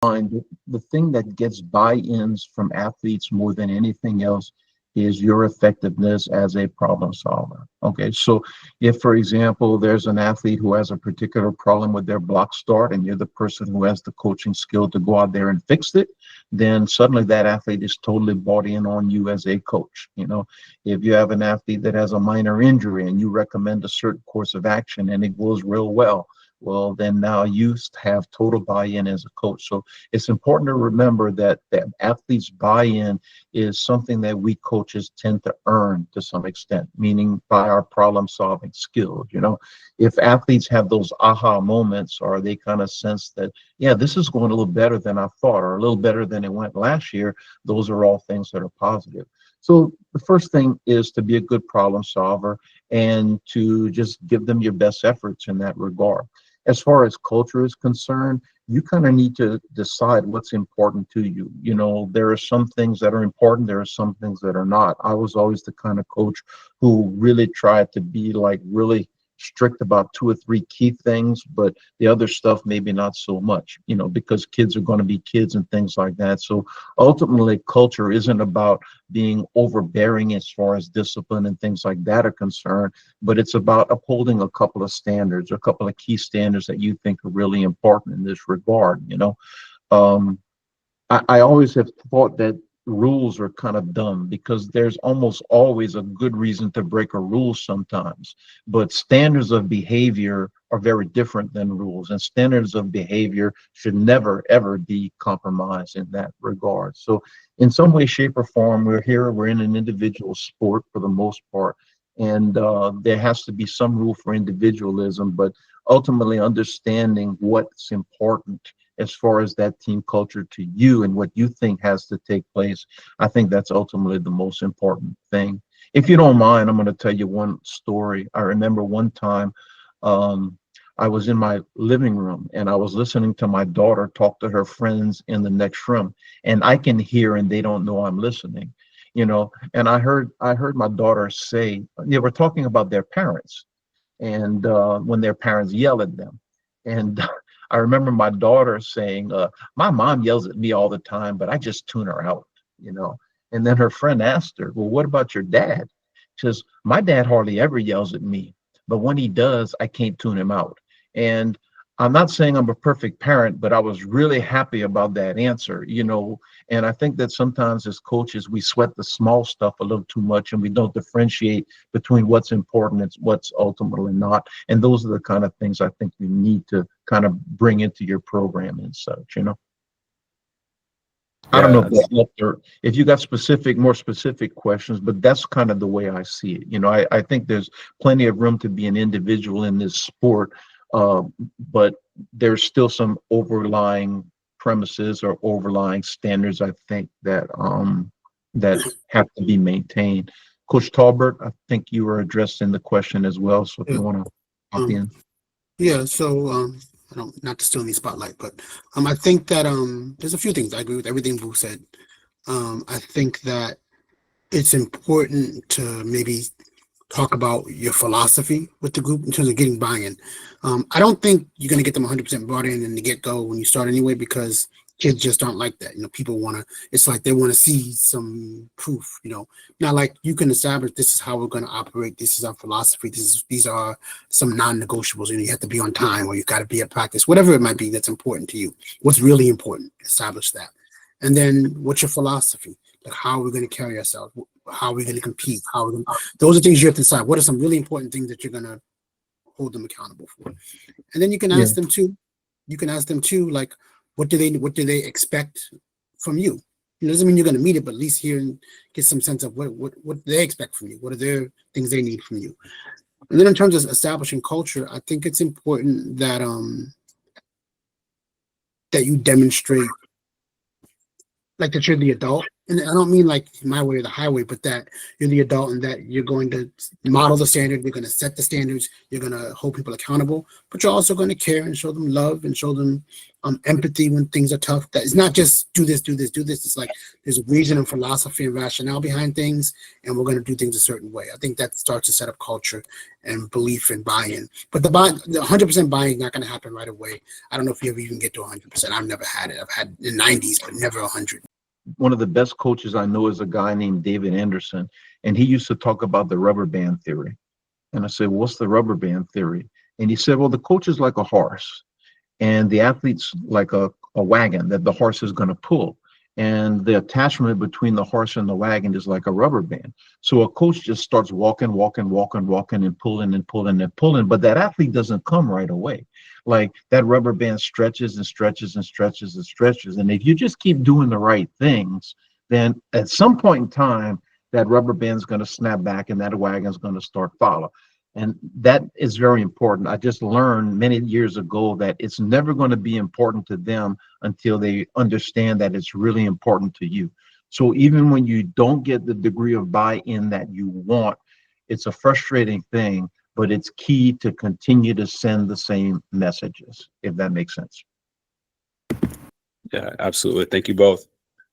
mind, the thing that gets buy-ins from athletes more than anything else is your effectiveness as a problem solver. Okay, so if, for example, there's an athlete who has a particular problem with their block start and you're the person who has the coaching skill to go out there and fix it, then suddenly that athlete is totally bought in on you as a coach. You know, if you have an athlete that has a minor injury and you recommend a certain course of action and it goes real well, well, then now you have total buy-in as a coach. So it's important to remember that the athletes' buy-in is something that we coaches tend to earn to some extent, meaning by our problem-solving skills. You know, if athletes have those aha moments, or they kind of sense that, yeah, this is going a little better than I thought, or a little better than it went last year, those are all things that are positive. So the first thing is to be a good problem solver and to just give them your best efforts in that regard. As far as culture is concerned, you kind of need to decide what's important to you. You know, there are some things that are important, there are some things that are not. I was always the kind of coach who really tried to be like really strict about 2 or 3 key things, but the other stuff maybe not so much, you know, because kids are going to be kids and things like that. So ultimately, culture isn't about being overbearing as far as discipline and things like that are concerned, but it's about upholding a couple of standards, a couple of key standards that you think are really important in this regard. You know, I always have thought that rules are kind of dumb because there's almost always a good reason to break a rule sometimes, but standards of behavior are very different than rules, and standards of behavior should never ever be compromised in that regard. So in some way, shape, or form, we're in an individual sport for the most part, and there has to be some rule for individualism, but ultimately understanding what's important as far as that team culture to you and what you think has to take place. I think that's ultimately the most important thing. If you don't mind, I'm going to tell you one story. I remember one time I was in my living room and I was listening to my daughter talk to her friends in the next room, and I can hear and they don't know I'm listening, you know. And I heard my daughter say, they were talking about their parents, and when their parents yell at them. And I remember my daughter saying, my mom yells at me all the time, but I just tune her out, you know. And then her friend asked her, well, what about your dad? She says, my dad hardly ever yells at me, but when he does, I can't tune him out. And I'm not saying I'm a perfect parent, but I was really happy about that answer, you know. And I think that sometimes as coaches, we sweat the small stuff a little too much and we don't differentiate between what's important and what's ultimately not. And those are the kind of things I think you need to kind of bring into your program and such, you know. I don't know if Yeah, that helped, or if you got more specific questions, but that's kind of the way I see it. You know, I think there's plenty of room to be an individual in this sport, uh, but there's still some overlying premises or overlying standards, I think, that have to be maintained. Coach Tolbert, I think you were addressing the question as well, so if Yeah. you want to hop Um, in. yeah. So, I don't, not to steal any spotlight, but I think that there's a few things I agree with everything Boo said. I think that it's important to maybe talk about your philosophy with the group in terms of getting buy-in. I don't think you're going to get them 100% bought in the get-go when you start anyway, because kids just aren't like that. You know, people want to, it's like they want to see some proof, you know, not like you can establish this is how we're going to operate. This is our philosophy. These are some non-negotiables. You know, you have to be on time or you got to be at practice, whatever it might be that's important to you. What's really important, establish that. And then what's your philosophy? Like, how are we going to carry ourselves? How are we going to compete? How are we gonna, those are things you have to decide. What are some really important things that you're going to hold them accountable for? And then you can Yeah, ask them too. You can ask them too, like, what do they expect from you? It doesn't mean you're going to meet it, but at least hear and get some sense of what they expect from you. What are their things they need from you? And then in terms of establishing culture, I think it's important that you demonstrate like that you're the adult And I don't mean like my way or the highway, but that you're the adult and that you're going to model the standard, you're going to set the standards, you're going to hold people accountable, but you're also going to care and show them love and show them empathy when things are tough. That it's not just do this, do this, do this. It's like there's a reason and philosophy and rationale behind things, and we're going to do things a certain way. I think that starts to set up culture and belief and buy-in. But the 100% buy-in is not going to happen right away. I don't know if you ever even get to 100%. I've never had it. I've had the 90s, but never 100. One of the best coaches I know is a guy named David Anderson, and he used to talk about the rubber band theory. And I said, what's the rubber band theory? And he said, well, the coach is like a horse, and the athlete's like a wagon that the horse is going to pull. And the attachment between the horse and the wagon is like a rubber band. So a coach just starts walking, walking, walking, walking, and pulling and pulling and pulling, but that athlete doesn't come right away. Like that rubber band stretches and stretches and stretches and stretches. And if you just keep doing the right things, then at some point in time, that rubber band is going to snap back and that wagon is going to start follow. And that is very important. I just learned many years ago that it's never going to be important to them until they understand that it's really important to you. So even when you don't get the degree of buy-in that you want, it's a frustrating thing, but it's key to continue to send the same messages, if that makes sense. Yeah, absolutely. Thank you both.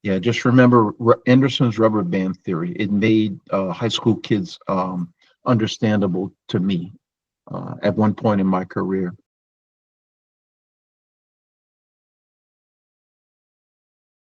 Yeah, just remember Anderson's rubber band theory. It made high school kids understandable to me at one point in my career.